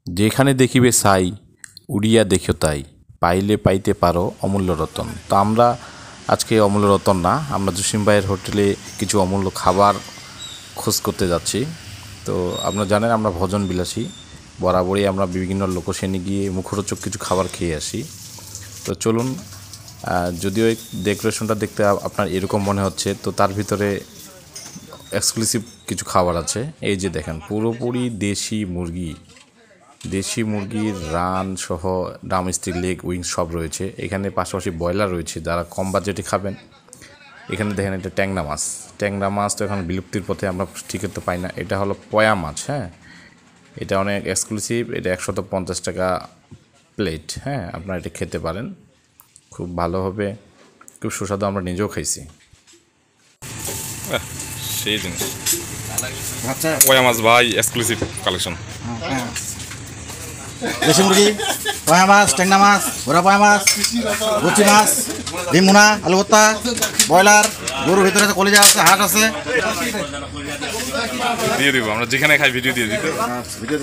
যেখানে দেখিবে সাই উড়িয়া দেখিও তাই, পাইলে পাইতে পারো অমূল্য রতন। তো আমরা আজকে অমূল্য রতন না, আমরা জসিম ভাইয়ের হোটেলে কিছু অমূল্য খাবার খোঁজ করতে যাচ্ছি। তো আপনারা জানেন আমরা ভোজন বিলাসী, বরাবরই আমরা বিভিন্ন লোকেশনে গিয়ে মুখরোচক কিছু খাবার খেয়ে আসি। তো চলুন, যদিও এই ডেকোরেশনটা দেখতে আপনার এরকম মনে হচ্ছে, তো তার ভিতরে এক্সক্লুসিভ কিছু খাবার আছে। এই যে দেখেন, পুরোপুরি দেশি মুরগির রান সহ ড্রামস্টিক, লেগ, উইংস সব রয়েছে এখানে। পাশাপাশি ব্রয়লার রয়েছে, যারা কম বাজেটে খাবেন। এখানে দেখেন, এটা ট্যাংরা মাছ তো এখন বিলুপ্তির পথে, আমরা ঠিকই তো পাই না। এটা হলো পয়া মাছ, হ্যাঁ, এটা অনেক এক্সক্লুসিভ। এটা 150 টাকা প্লেট, হ্যাঁ, আপনারা এটা খেতে পারেন, খুব ভালো হবে, খুব সুস্বাদু। আমরা নিজেও খাইছি। সেই জিনিস পয়া মাছ ভাই, এক্সক্লুসিভ কালেকশন। দেশি মুরগি, পয়া মাছ, ট্যাংরা মাছ, ঘোড়া পয়া মাছ, গুচি মাছ, ডিমুনা, আলু ভর্তা, ব্রয়লার, গরুর ভিতরে আছে, কলিজা আছে, হাট আছে। দিয়ে দিব, আমরা যেখানে খাই ভিডিও দিয়ে দিতে। ভিডিও